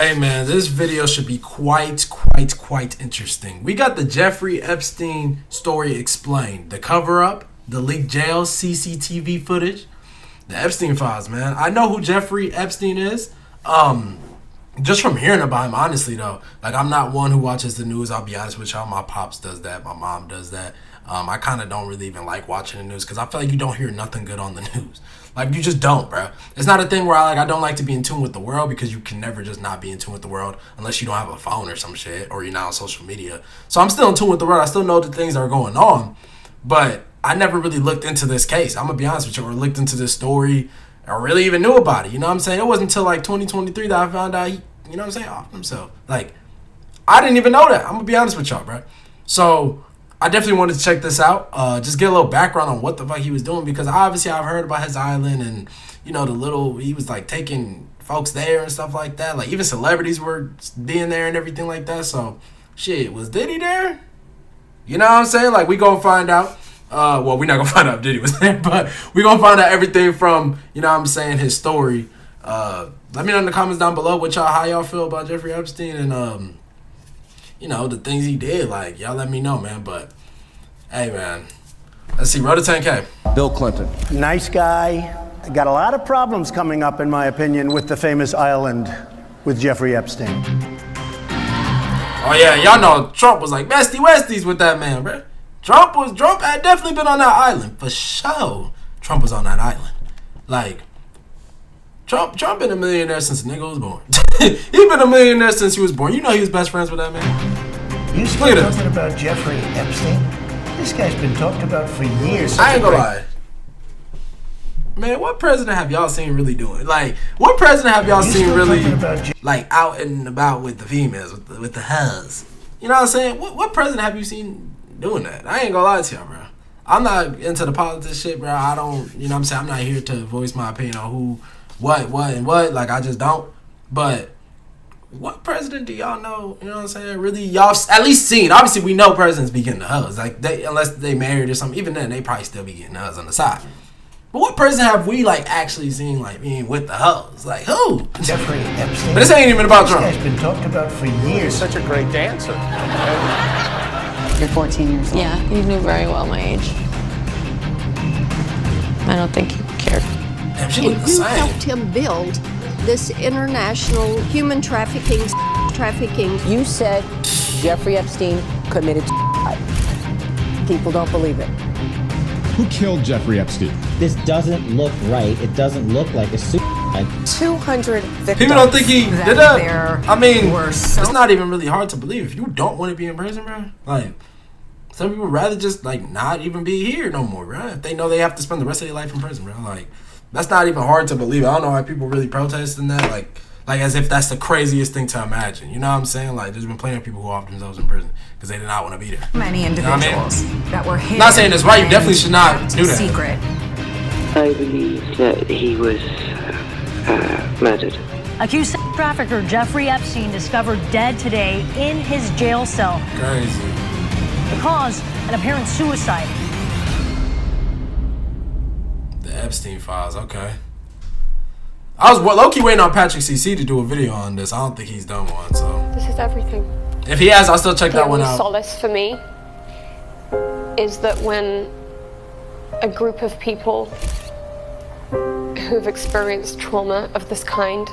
Hey man, this video should be quite interesting. We got the Jeffrey Epstein Story Explained. The cover-up, the leaked jail CCTV footage, the Epstein Files, man. I know who Jeffrey Epstein is. Just from hearing about him, honestly though. Like, I'm not one who watches the news, I'll be honest with y'all. My pops does that, my mom does that. I kind of don't really even like watching the news because I feel like you don't hear nothing good on the news. Like, you just don't, bro. It's not a thing where I don't like to be in tune with the world, because you can never just not be in tune with the world unless you don't have a phone or some shit, or you're not on social media. So I'm still in tune with the world. I still know the things that are going on, but I never really looked into this case. I'm gonna be honest with you, or looked into this story, or really even knew about it. You know what I'm saying? It wasn't until like 2023 that I found out he, you know what I'm saying, off himself. Like, I didn't even know that. I'm gonna be honest with y'all, bro. So I definitely wanted to check this out, just get a little background on what the fuck he was doing, because obviously I've heard about his island and, you know, he was like taking folks there and stuff like that. Like, even celebrities were being there and everything like that. So, shit, was Diddy there? You know what I'm saying? Like, we gonna find out. Well, we're not gonna find out if Diddy was there, but we gonna find out everything from, you know what I'm saying, his story. Let me know in the comments down below how y'all feel about Jeffrey Epstein and, you know, the things he did. Like, y'all let me know, man. But, hey, man. Let's see. Road to 10K. Bill Clinton. Nice guy. Got a lot of problems coming up, in my opinion, with the famous island with Jeffrey Epstein. Oh, yeah. Y'all know Trump was like bestie westies with that man, bro. Trump had definitely been on that island. For sure. Trump was on that island. Like, Trump been a millionaire since the nigga was born. He been a millionaire since he was born. You know he was best friends with that man. You still talking about Jeffrey Epstein? This guy's been talked about for years. I ain't gonna lie. Man, what president have y'all seen really doing? Like, what president have y'all seen really, like, out and about with the females, with the hers? You know what I'm saying? What president have you seen doing that? I ain't gonna lie to y'all, bro. I'm not into the politics shit, bro. I don't, you know what I'm saying? I'm not here to voice my opinion on who, what. Like, I just don't. But what president do y'all know, you know what I'm saying, really y'all at least seen? Obviously, we know presidents be getting the hugs. Like, unless they married or something, even then, they probably still be getting the hugs on the side. But what president have we, like, actually seen, like, being with the hugs? Like, who? Jeffrey Epstein. But this ain't even about Trump. This guy's been talked about for years. Such a great dancer. You're 14 years old. Yeah, he knew very well my age. I don't think he cared. Damn, she looked the same. You helped him build this international human trafficking. You said Jeffrey Epstein committed suicide. People don't believe it. Who killed Jeffrey Epstein? This doesn't look right. It doesn't look like a suicide. 200 victims. People don't think he did that. I mean, it's not even really hard to believe. If you don't want to be in prison, bro, like, some people rather just, like, not even be here no more, bro. If they know they have to spend the rest of their life in prison, bro. Like, that's not even hard to believe. I don't know why people really protesting that. Like as if that's the craziest thing to imagine. You know what I'm saying? Like, there's been plenty of people who offered themselves in prison because they did not want to be there. Many individuals that were hidden. Not saying it's right. You definitely should not do that. Secret. I believe that he was murdered. Accused sex trafficker Jeffrey Epstein discovered dead today in his jail cell. Crazy. The cause, an apparent suicide. The Epstein Files, okay. I was low-key waiting on Patrick CC to do a video on this. I don't think he's done one, so. This is everything. If he has, I'll still check that one out. The only solace for me is that when a group of people who've experienced trauma of this kind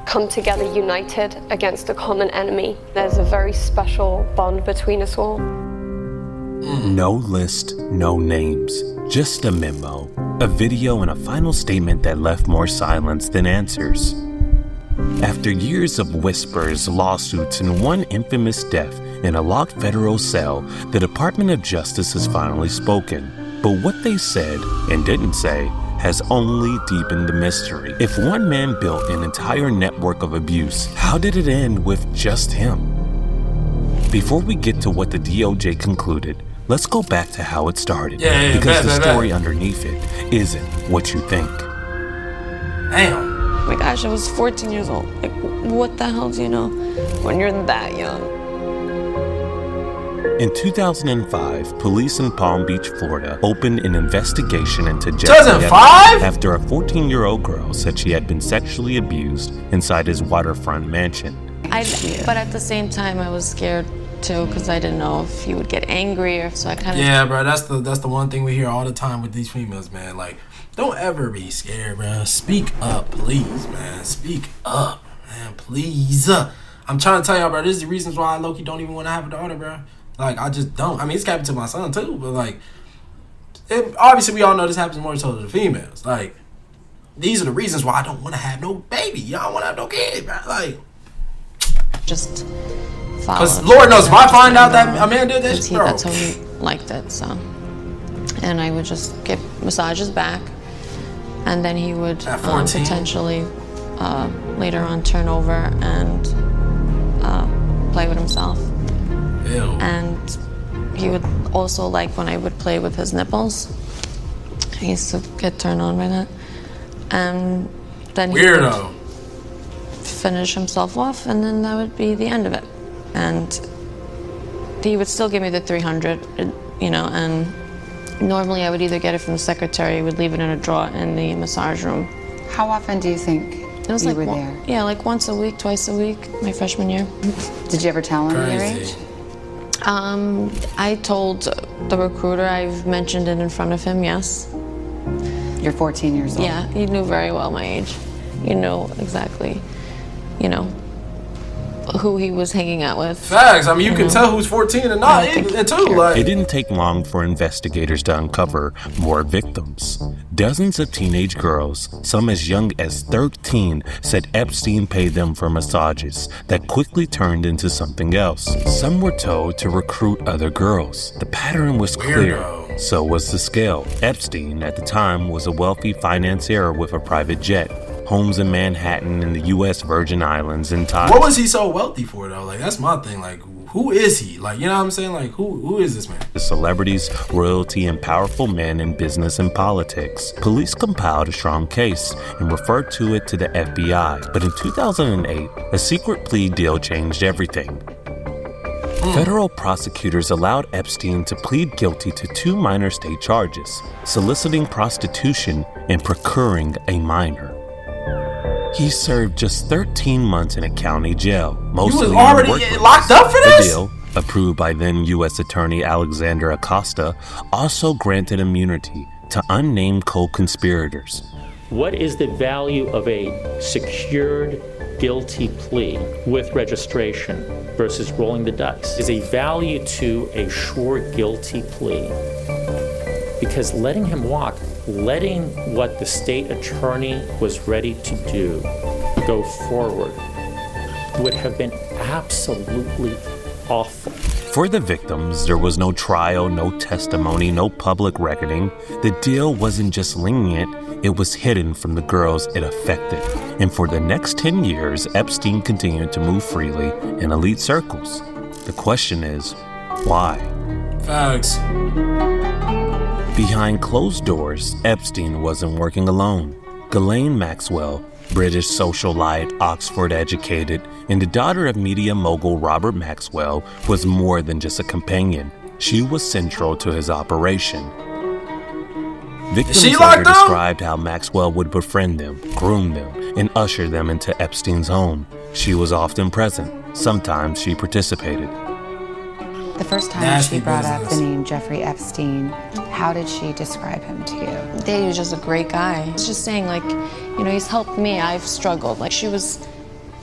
come together united against a common enemy, there's a very special bond between us all. No list, no names, just a memo, a video, and a final statement that left more silence than answers. After years of whispers, lawsuits, and one infamous death in a locked federal cell, the Department of Justice has finally spoken. But what they said and didn't say has only deepened the mystery. If one man built an entire network of abuse, how did it end with just him? Before we get to what the DOJ concluded, let's go back to how it started. Because the story underneath it isn't what you think. Damn. Oh my gosh, I was 14 years old. Like, what the hell do you know when you're that young? In 2005, police in Palm Beach, Florida, opened an investigation into Jeffrey Epstein after a 14-year-old girl said she had been sexually abused inside his waterfront mansion. But at the same time, I was scared too because I didn't know if he would get angry or so. I kind of bro. That's the one thing we hear all the time with these females, man. Like, don't ever be scared, bro. Speak up, please, man. Speak up, man, please. I'm trying to tell y'all, bro. This is the reasons why I low-key don't even want to have a daughter, bro. Like, I just don't. I mean, it's happened to my son too, but like, obviously we all know this happens more so to the females. Like, these are the reasons why I don't want to have no baby. Y'all don't want to have no kid, bro. Like, just because Lord knows if I find out that a man did this, bro. That's how he liked it. So, and I would just get massages back, and then he would potentially later on turn over and play with himself. Ew. And he would also like when I would play with his nipples. He used to get turned on by that. And then he would finish himself off, and then that would be the end of it. And he would still give me the 300, you know, and normally I would either get it from the secretary, would leave it in a drawer in the massage room. How often do you think you were there? Yeah, like once a week, twice a week, my freshman year. Did you ever tell him your age? I told the recruiter, I've mentioned it in front of him, yes. You're 14 years old? Yeah, he knew very well my age. You know exactly, you know, who he was hanging out with. Facts. I mean, you can tell who's 14 and not too. Like, it didn't take long for investigators to uncover more victims. Dozens of teenage girls, some as young as 13, said Epstein paid them for massages that quickly turned into something else. Some were told to recruit other girls. The pattern was clear. So was the scale. Epstein, at the time, was a wealthy financier with a private jet, homes in Manhattan and the U.S. Virgin Islands, and ties. What was he so wealthy for, though? Like, that's my thing. Like, who is he? Like, you know what I'm saying? Like, who is this man? The celebrities, royalty, and powerful men in business and politics. Police compiled a strong case and referred to it to the FBI. But in 2008, a secret plea deal changed everything. Federal prosecutors allowed Epstein to plead guilty to 2 minor state charges: soliciting prostitution and procuring a minor. He served just 13 months in a county jail. Mostly he was already locked up for this? The deal, approved by then U.S. Attorney Alexander Acosta, also granted immunity to unnamed co-conspirators. What is the value of a secured guilty plea with registration versus rolling the dice? Is a value to a sure guilty plea, because letting him walk, letting what the state attorney was ready to do go forward would have been absolutely awful. For the victims, there was no trial, no testimony, no public reckoning. The deal wasn't just lenient, it was hidden from the girls it affected. And for the next 10 years, Epstein continued to move freely in elite circles. The question is, why? Facts. Behind closed doors, Epstein wasn't working alone. Ghislaine Maxwell, British socialite, Oxford-educated, and the daughter of media mogul Robert Maxwell, was more than just a companion. She was central to his operation. Victims later described how Maxwell would befriend them, groom them, and usher them into Epstein's home. She was often present. Sometimes she participated. The first time she brought up the name Jeffrey Epstein, how did she describe him to you? He was just a great guy. He's just saying, like, you know, he's helped me. I've struggled. Like, she was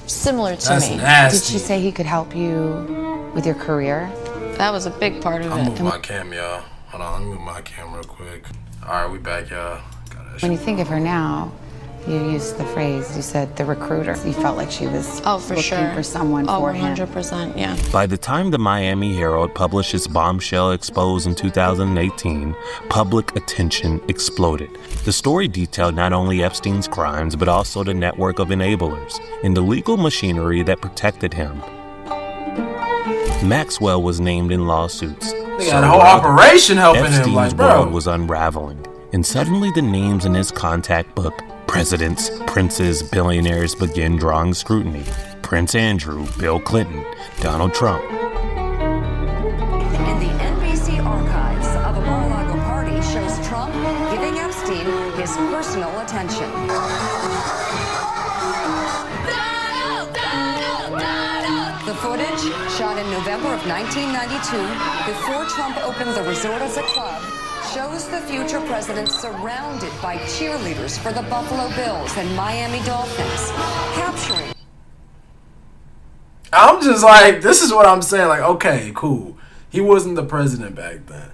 similar to me. Did she say he could help you with your career? That was a big part of it. I'll move my cam, y'all. Hold on, let me move my cam real quick. All right, we back, y'all. When you think of her now, you used the phrase, you said the recruiter. You felt like she was looking for someone for him. 100%, yeah. By the time the Miami Herald published its bombshell expose in 2018, public attention exploded. The story detailed not only Epstein's crimes, but also the network of enablers and the legal machinery that protected him. Maxwell was named in lawsuits. They got a whole operation helping Epstein's him, like, bro. world was unraveling, and suddenly the names in his contact book, presidents, princes, billionaires, began drawing scrutiny. Prince Andrew, Bill Clinton, Donald Trump. his personal attention. The footage, shot in November of 1992, before Trump opened the resort as a club, shows the future president surrounded by cheerleaders for the Buffalo Bills and Miami Dolphins, capturing. I'm just like, this is what I'm saying. Like, okay, cool. He wasn't the president back then.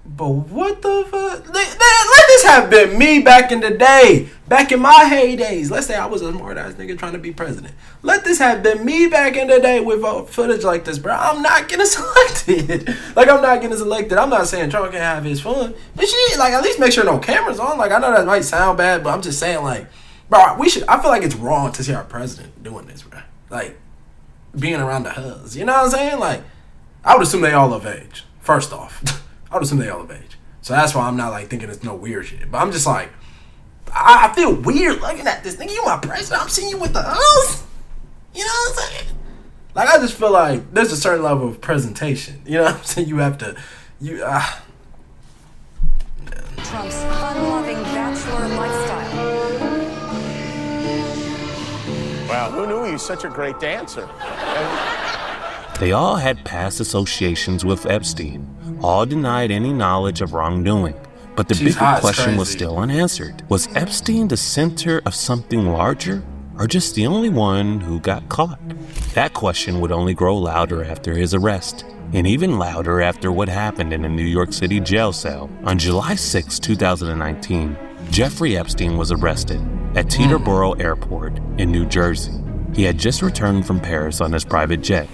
But what the fuck? Let this have been me back in the day. Back in my heydays. Let's say I was a smart ass nigga trying to be president. Let this have been me back in the day with footage like this, bro. I'm not getting selected. Like, I'm not getting selected. I'm not saying Trump can have his fun. But shit, like, at least make sure no cameras on. Like, I know that might sound bad, but I'm just saying, like, bro, I feel like it's wrong to see our president doing this, bro. Like, being around the hubs. You know what I'm saying? Like, I would assume they all of age. First off. I would assume they all of age. So that's why I'm not, like, thinking it's no weird shit. But I'm just like, I feel weird looking at this. Nigga, you my president. I'm seeing you with the hubs. You know what I'm saying? Like, I just feel like there's a certain level of presentation. You know what I'm saying? You have to, Trump's fun-loving bachelor lifestyle. Wow, who knew he was such a great dancer? They all had past associations with Epstein, all denied any knowledge of wrongdoing. But the bigger question was still unanswered. Was Epstein the center of something larger, or just the only one who got caught? That question would only grow louder after his arrest, and even louder after what happened in a New York City jail cell. On July 6, 2019, Jeffrey Epstein was arrested at Teterboro Airport in New Jersey. He had just returned from Paris on his private jet.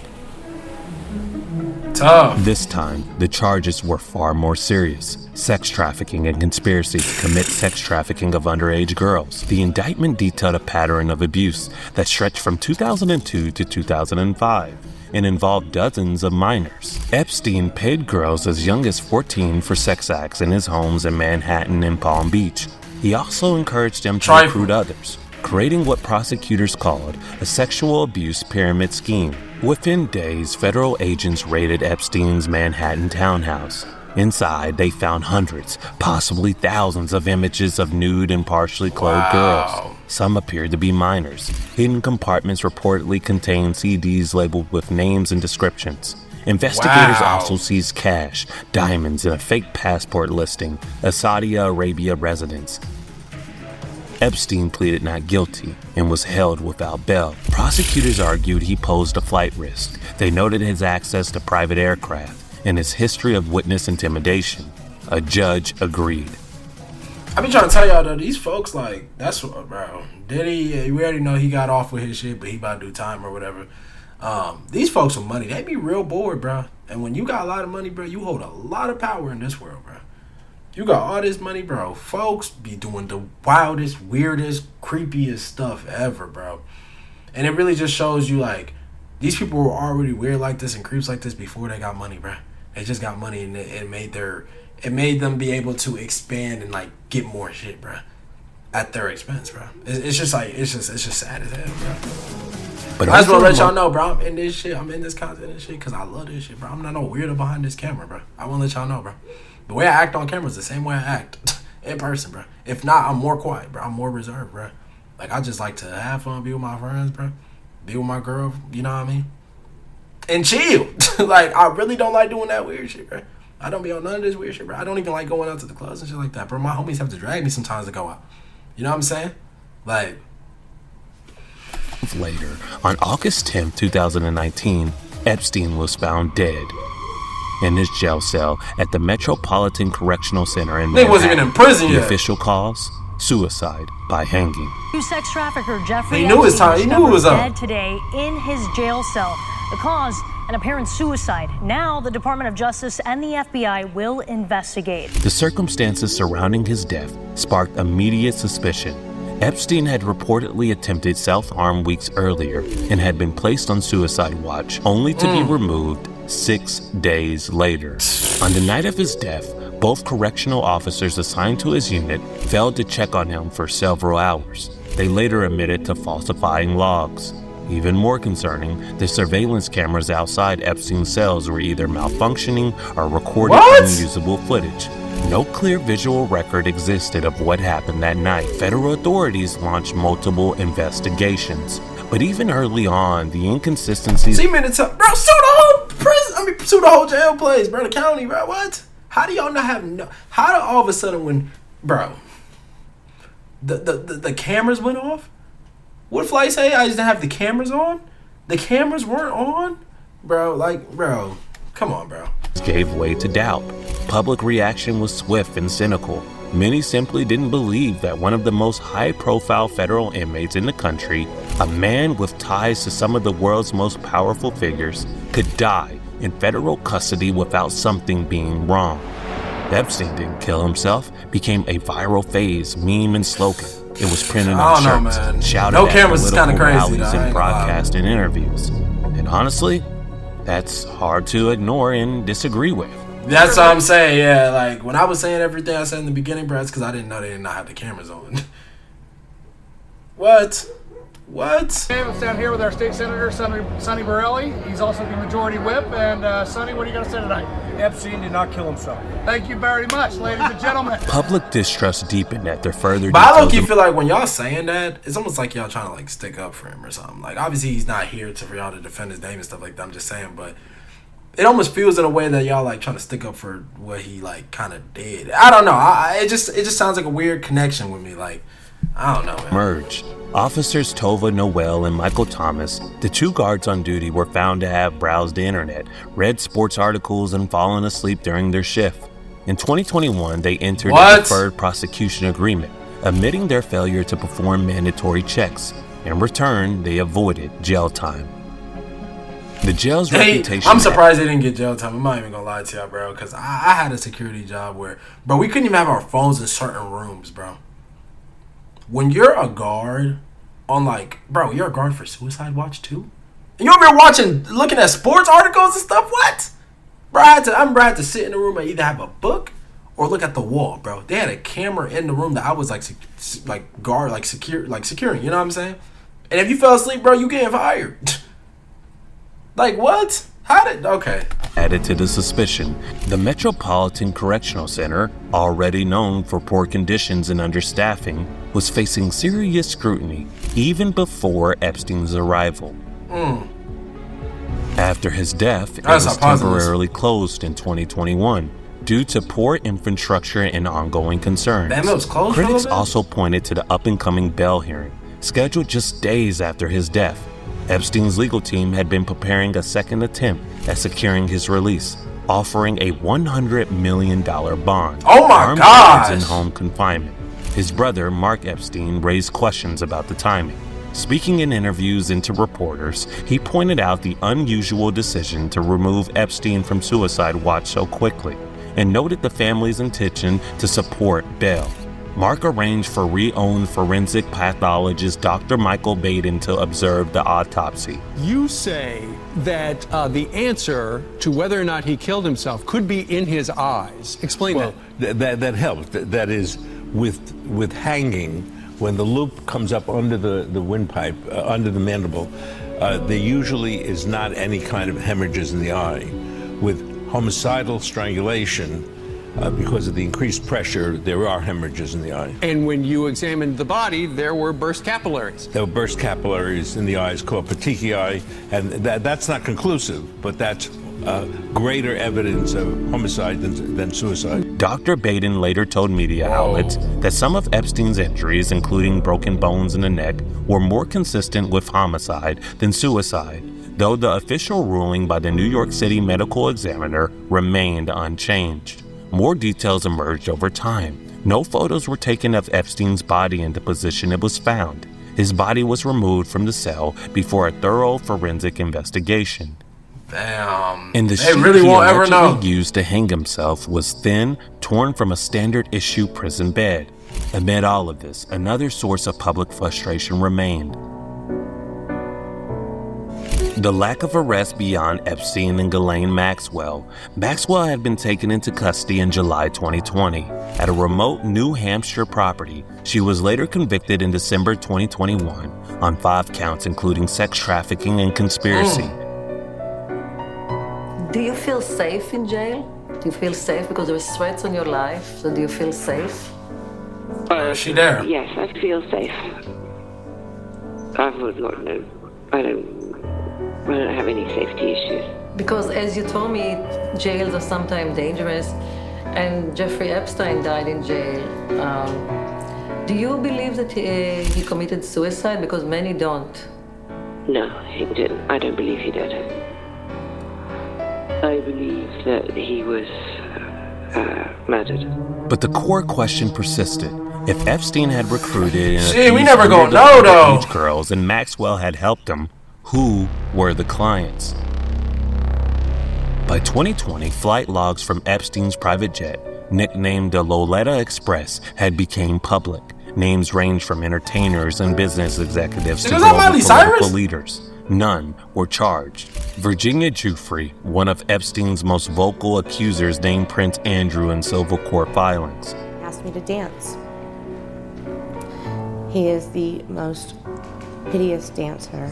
Tough. This time, the charges were far more serious. Sex trafficking and conspiracy to commit sex trafficking of underage girls. The indictment detailed a pattern of abuse that stretched from 2002 to 2005 and involved dozens of minors. Epstein paid girls as young as 14 for sex acts in his homes in Manhattan and Palm Beach. He also encouraged them to recruit others, creating what prosecutors called a sexual abuse pyramid scheme. Within days, federal agents raided Epstein's Manhattan townhouse. Inside, they found hundreds, possibly thousands of images of nude and partially clothed girls. Some appeared to be minors. Hidden compartments reportedly contained CDs labeled with names and descriptions. Investigators also seized cash, diamonds, and a fake passport listing a Saudi Arabia residence. Epstein pleaded not guilty and was held without bail. Prosecutors argued he posed a flight risk. They noted his access to private aircraft and his history of witness intimidation. A judge agreed. I be trying to tell y'all though, these folks, like, that's what, bro. Diddy, we already know he got off with his shit, but he about to do time or whatever. These folks with money, they be real bored, bro. And when you got a lot of money, bro, you hold a lot of power in this world, bro. You got all this money, bro. Folks be doing the wildest, weirdest, creepiest stuff ever, bro. And it really just shows you, like, these people were already weird like this and creeps like this before they got money, bro. They just got money and it made them be able to expand and, like, get more shit, bro, at their expense, bro. It's just sad as hell, bro. But I just want to let y'all know, bro, I'm in this shit. I'm in this content and shit because I love this shit, bro. I'm not no weirdo behind this camera, bro. I want to let y'all know, bro. The way I act on camera is the same way I act in person, bro. If not, I'm more quiet, bro. I'm more reserved, bro. Like, I just like to have fun, be with my friends, bro. Be with my girl, you know what I mean? And chill. Like, I really don't like doing that weird shit, bro. I don't be on none of this weird shit, bro. I don't even like going out to the clubs and shit like that, bro. My homies have to drag me sometimes to go out. You know what I'm saying? Like... Later, on August 10, 2019, Epstein was found dead in his jail cell at the Metropolitan Correctional Center in Manhattan. He wasn't even in prison yet. The official cause? Suicide by hanging. Sex trafficker Jeffrey He knew his time. He knew it was up. Dead today in his jail cell. The cause, an apparent suicide. Now the Department of Justice and the FBI will investigate. The circumstances surrounding his death sparked immediate suspicion. Epstein had reportedly attempted self-harm weeks earlier and had been placed on suicide watch, only to be removed 6 days later. On the night of his death, both correctional officers assigned to his unit failed to check on him for several hours. They later admitted to falsifying logs. Even more concerning, the surveillance cameras outside Epstein's cells were either malfunctioning or recorded unusable footage. No clear visual record existed of what happened that night. Federal authorities launched multiple investigations. But even early on, the inconsistencies... See, man, sue the whole prison. Sue the whole jail place, bro. The county, bro. What? How do y'all not have no... How do all of a sudden when... Bro. The cameras went off? What if I say I just didn't have the cameras on? The cameras weren't on? Bro, bro. Come on, bro. Gave way to doubt. Public reaction was swift and cynical. Many simply didn't believe that one of the most high-profile federal inmates in the country, a man with ties to some of the world's most powerful figures, could die in federal custody without something being wrong. Epstein didn't kill himself became a viral phase, meme, and slogan. It was printed on shirts, shouted at political rallies, and broadcast in interviews. And honestly, that's hard to ignore and disagree with. That's what I'm saying, yeah. Like, when I was saying everything I said in the beginning, bro, it's because I didn't know they did not have the cameras on. What? I'm down here with our state senator, Sonny Borelli. He's also the majority whip. And, Sonny, what are you going to say tonight? Epstein did not kill himself. Thank you very much, ladies and gentlemen. Public distrust deepened after further But I low-key feel like when y'all saying that, it's almost like y'all trying to, like, stick up for him or something. Like, obviously, he's not here for y'all to defend his name and stuff like that. I'm just saying, but... It almost feels in a way that y'all like trying to stick up for what he like kind of did. I don't know. It just sounds like a weird connection with me. Like, I don't know, man. Merged. Officers Tova Noel and Michael Thomas, the two guards on duty, were found to have browsed the internet, read sports articles, and fallen asleep during their shift. In 2021, they entered a deferred prosecution agreement, admitting their failure to perform mandatory checks. In return, they avoided jail time. The jail's reputation... I'm surprised they didn't get jail time. I'm not even gonna lie to y'all, bro. Because I had a security job where... Bro, we couldn't even have our phones in certain rooms, bro. When you're a guard on like... Bro, you're a guard for Suicide Watch too? And you're over here looking at sports articles and stuff? What? Bro, I had to sit in the room and either have a book or look at the wall, bro. They had a camera in the room that I was securing. You know what I'm saying? And if you fell asleep, bro, you getting fired. Like, what? Okay. Added to the suspicion, the Metropolitan Correctional Center, already known for poor conditions and understaffing, was facing serious scrutiny even before Epstein's arrival. After his death, it was temporarily closed in 2021 due to poor infrastructure and ongoing concerns. Damn, it was closed. Critics also pointed to the up-and-coming bail hearing, scheduled just days after his death. Epstein's legal team had been preparing a second attempt at securing his release, offering a $100 million bond. Oh my gosh! In home confinement. His brother, Mark Epstein, raised questions about the timing. Speaking in interviews and to reporters, he pointed out the unusual decision to remove Epstein from Suicide Watch so quickly, and noted the family's intention to support bail. Mark arranged for renowned forensic pathologist Dr. Michael Baden to observe the autopsy. You say that the answer to whether or not he killed himself could be in his eyes. Explain that. That helps. That is, with hanging, when the loop comes up under the windpipe, under the mandible, there usually is not any kind of hemorrhages in the eye. With homicidal strangulation, because of the increased pressure, there are hemorrhages in the eye. And when you examined the body, there were burst capillaries. There were burst capillaries in the eyes called petechiae, and that's not conclusive, but that's greater evidence of homicide than suicide. Dr. Baden later told media outlets that some of Epstein's injuries, including broken bones in the neck, were more consistent with homicide than suicide, though the official ruling by the New York City medical examiner remained unchanged. More details emerged over time. No photos were taken of Epstein's body in the position it was found. His body was removed from the cell before a thorough forensic investigation. Damn. And the they sheet really he won't ever know. allegedly used to hang himself was thin, torn from a standard issue prison bed. Amid all of this, another source of public frustration remained. The lack of arrest beyond Epstein and Ghislaine Maxwell. Maxwell had been taken into custody in July 2020 at a remote New Hampshire property. She was later convicted in December 2021 on 5 counts, including sex trafficking and conspiracy. Do you feel safe in jail? Do you feel safe because there is threats on your life? So do you feel safe? Is she there? Yes, I feel safe. I don't have any safety issues. Because as you told me, jails are sometimes dangerous, and Jeffrey Epstein died in jail. Do you believe that he committed suicide? Because many don't. No, he didn't. I don't believe he did. I believe that he was murdered. But the core question persisted. If Epstein had recruited we never gonna know though. Girls and Maxwell had helped him, who were the clients? By 2020, flight logs from Epstein's private jet, nicknamed the Loletta Express, had become public. Names ranged from entertainers and business executives to global political leaders. None were charged. Virginia Giuffre, one of Epstein's most vocal accusers, named Prince Andrew in civil court filings. He asked me to dance. He is the most hideous dancer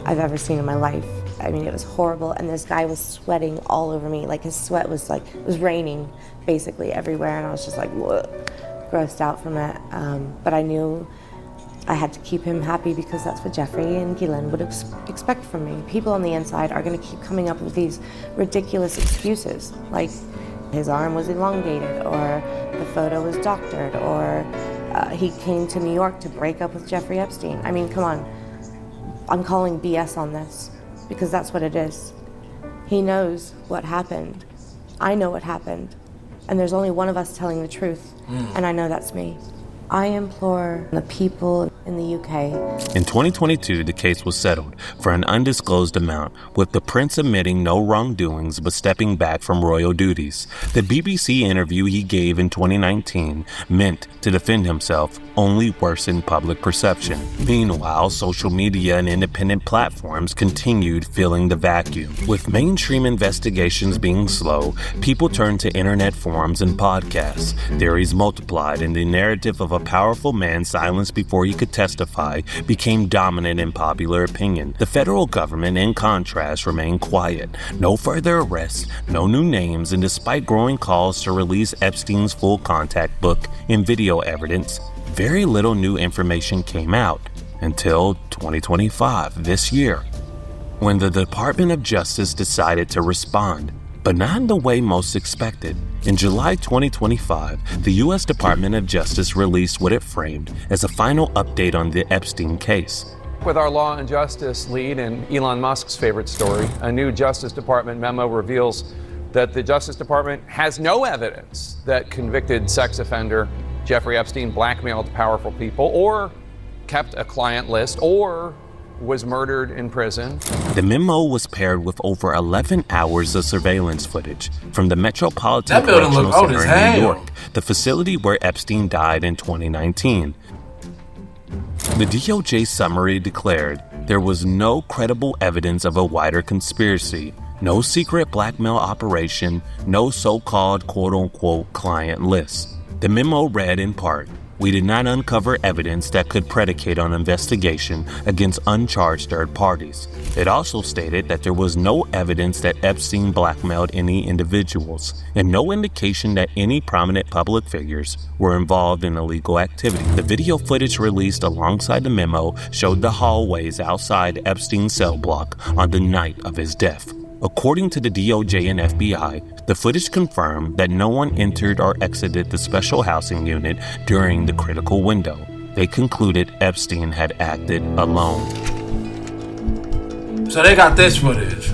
I've ever seen in my life. I mean, it was horrible, and this guy was sweating all over me. Like, his sweat was like, it was raining basically everywhere, and I was just like, whoa, grossed out from it. But I knew I had to keep him happy because that's what Jeffrey and Ghislaine would expect from me. People on the inside are going to keep coming up with these ridiculous excuses, like his arm was elongated, or the photo was doctored, or he came to New York to break up with Jeffrey Epstein. I mean, come on. I'm calling BS on this because that's what it is. He knows what happened. I know what happened. And there's only one of us telling the truth, and I know that's me. I implore the people in the UK. In 2022, the case was settled for an undisclosed amount, with the prince admitting no wrongdoings but stepping back from royal duties. The BBC interview he gave in 2019, meant to defend himself, only worsened public perception. Meanwhile, social media and independent platforms continued filling the vacuum. With mainstream investigations being slow, people turned to internet forums and podcasts. Theories multiplied, and the narrative of a powerful man silenced before he could testify became dominant in popular opinion. The federal government, in contrast, remained quiet. No further arrests, no new names, and despite growing calls to release Epstein's full contact book and video evidence, very little new information came out until 2025, this year, when the Department of Justice decided to respond, but not in the way most expected. In July 2025, the U.S. Department of Justice released what it framed as a final update on the Epstein case. With our law and justice lead and Elon Musk's favorite story, a new Justice Department memo reveals that the Justice Department has no evidence that convicted sex offender Jeffrey Epstein blackmailed powerful people, or kept a client list, or was murdered in prison. The memo was paired with over 11 hours of surveillance footage from the Metropolitan Correctional Center in New York, the facility where Epstein died in 2019. The DOJ summary declared there was no credible evidence of a wider conspiracy, no secret blackmail operation, no so-called quote-unquote client list. The memo read in part, "We did not uncover evidence that could predicate on investigation against uncharged third parties." It also stated that there was no evidence that Epstein blackmailed any individuals, and no indication that any prominent public figures were involved in illegal activity. The video footage released alongside the memo showed the hallways outside Epstein's cell block on the night of his death. According to the DOJ and FBI, the footage confirmed that no one entered or exited the special housing unit during the critical window. They concluded Epstein had acted alone. So they got this footage.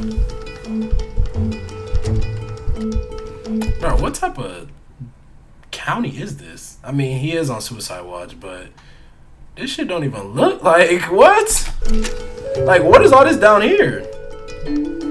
Bro, what type of county is this? I mean, he is on suicide watch, but this shit don't even look like, what? Like, what is all this down here?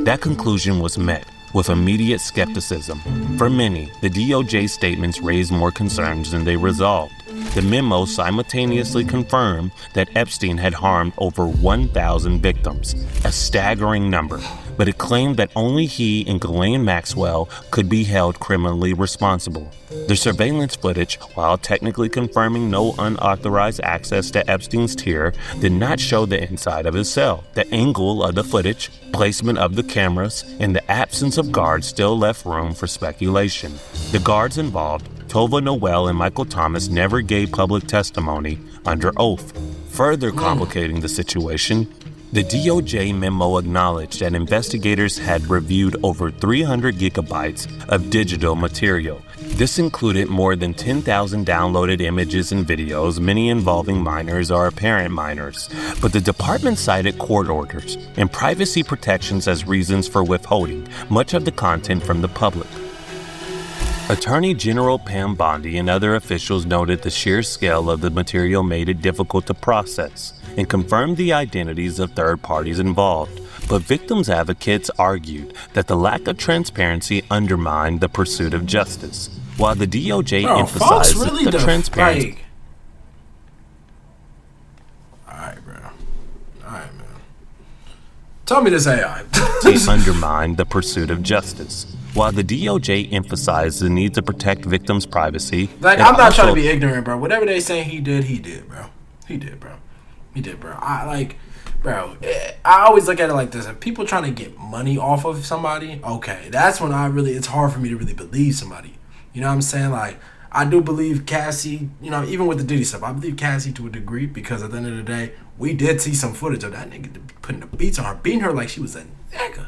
That conclusion was met with immediate skepticism. For many, the DOJ statements raised more concerns than they resolved. The memo simultaneously confirmed that Epstein had harmed over 1,000 victims, a staggering number, but it claimed that only he and Ghislaine Maxwell could be held criminally responsible. The surveillance footage, while technically confirming no unauthorized access to Epstein's tier, did not show the inside of his cell. The angle of the footage, placement of the cameras, and the absence of guards still left room for speculation. The guards involved, Tova Noel and Michael Thomas, never gave public testimony under oath. Further complicating the situation, the DOJ memo acknowledged that investigators had reviewed over 300 gigabytes of digital material. This included more than 10,000 downloaded images and videos, many involving minors or apparent minors. But the department cited court orders and privacy protections as reasons for withholding much of the content from the public. Attorney General Pam Bondi and other officials noted the sheer scale of the material made it difficult to process and confirmed the identities of third parties involved. But victims' advocates argued that the lack of transparency undermined the pursuit of justice, while the DOJ emphasized really the transparency. Alright, bro. Alright, man. Tell me this AI. Undermined the pursuit of justice. While the DOJ emphasized the need to protect victims' privacy. Like, I'm not trying to be ignorant, bro. Whatever they saying he did, bro. He did, bro. I always look at it like this. If people trying to get money off of somebody, okay, that's when it's hard for me to really believe somebody. You know what I'm saying? Like, I do believe Cassie, you know, even with the Diddy stuff, I believe Cassie to a degree, because at the end of the day, we did see some footage of that nigga putting the beats on her, beating her like she was a nigga.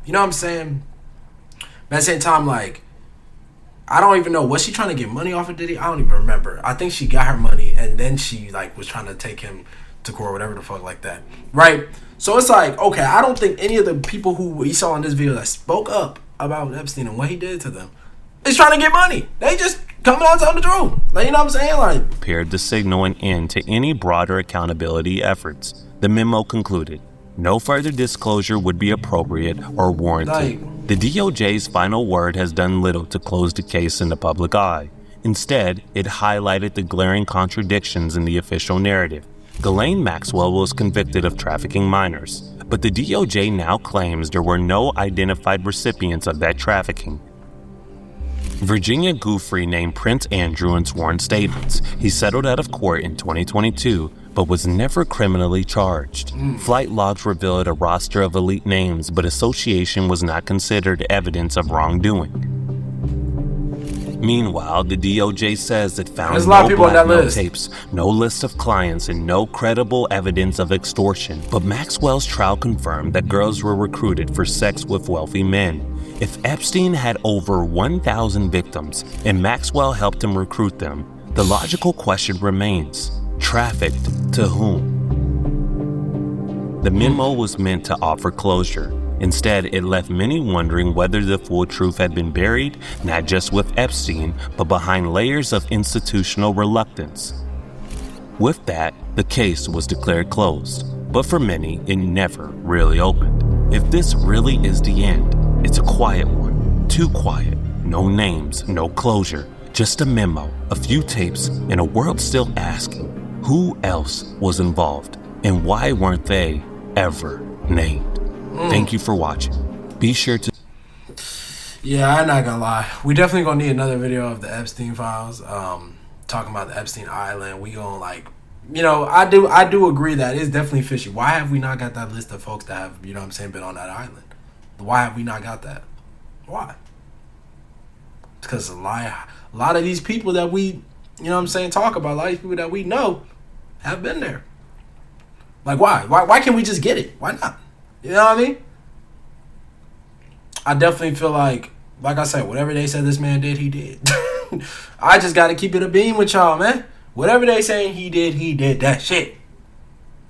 You know what I'm saying? But at the same time, like, I don't even know. Was she trying to get money off of Diddy? I don't even remember. I think she got her money, and then she, like, was trying to take him to court, whatever the fuck, like that. Right? So it's like, okay, I don't think any of the people who we saw in this video that spoke up about Epstein and what he did to them is trying to get money. They just coming out telling the truth. Like, you know what I'm saying? Like, appeared to signal an end to any broader accountability efforts. The memo concluded, no further disclosure would be appropriate or warranted. The DOJ's final word has done little to close the case in the public eye. Instead, it highlighted the glaring contradictions in the official narrative. Ghislaine Maxwell was convicted of trafficking minors, but the DOJ now claims there were no identified recipients of that trafficking. Virginia Giuffre named Prince Andrew in sworn statements. He settled out of court in 2022, but was never criminally charged. Flight logs revealed a roster of elite names, but association was not considered evidence of wrongdoing. Meanwhile, the DOJ says it found no blackmail tapes, no list of clients, and no credible evidence of extortion. But Maxwell's trial confirmed that girls were recruited for sex with wealthy men. If Epstein had over 1,000 victims and Maxwell helped him recruit them, the logical question remains, trafficked to whom? The memo was meant to offer closure. Instead, it left many wondering whether the full truth had been buried, not just with Epstein, but behind layers of institutional reluctance. With that, the case was declared closed, but for many, it never really opened. If this really is the end, it's a quiet one, too quiet, no names, no closure, just a memo, a few tapes, and a world still asking, who else was involved, and why weren't they ever named? Thank you for watching. Be sure to... Yeah, I'm not gonna lie. We definitely gonna need another video of the Epstein Files, talking about the Epstein Island. We gonna, like, you know, I do agree that it's definitely fishy. Why have we not got that list of folks that have, you know what I'm saying, been on that island? Why have we not got that? Why? Because a lot of these people that we, you know what I'm saying, talk about, a lot of these people that we know have been there. Like, why? Why can't we just get it? Why not? You know what I mean? I definitely feel like I said, whatever they said this man did, he did. I just got to keep it a beam with y'all, man. Whatever they saying he did that shit.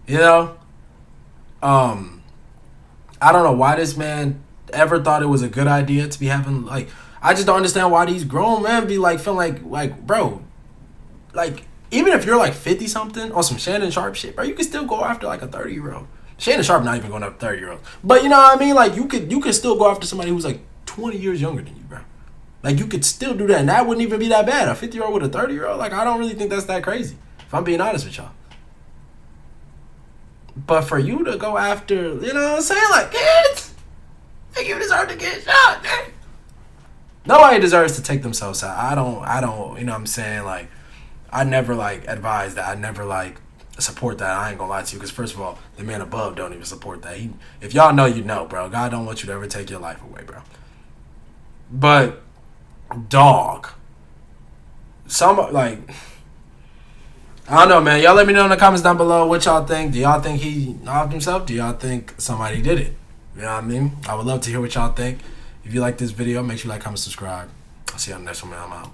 You know? I don't know why this man ever thought it was a good idea to be having, like, I just don't understand why these grown men be, like, feeling like, bro, like, even if you're, like, 50-something on some Shannon Sharp shit, bro, you can still go after, like, a 30-year-old. Shannon Sharp not even going after 30-year-olds. But, you know what I mean? Like, you could still go after somebody who's, like, 20 years younger than you, bro. Like, you could still do that, and that wouldn't even be that bad. A 50-year-old with a 30-year-old, like, I don't really think that's that crazy, if I'm being honest with y'all. But for you to go after, you know what I'm saying? Like, kids, like, you deserve to get shot, man. Nobody deserves to take themselves out. I don't, you know what I'm saying? Like, I never, like, advise that. I never, like, support that. I ain't gonna lie to you, because first of all, the man above don't even support that. If y'all know, you know, bro. God don't want you to ever take your life away, bro. But, dog. Like, I don't know, man. Y'all let me know in the comments down below what y'all think. Do y'all think he offed himself? Do y'all think somebody did it? You know what I mean? I would love to hear what y'all think. If you like this video, make sure you like, comment, subscribe. I'll see you on the next one, man. I'm out.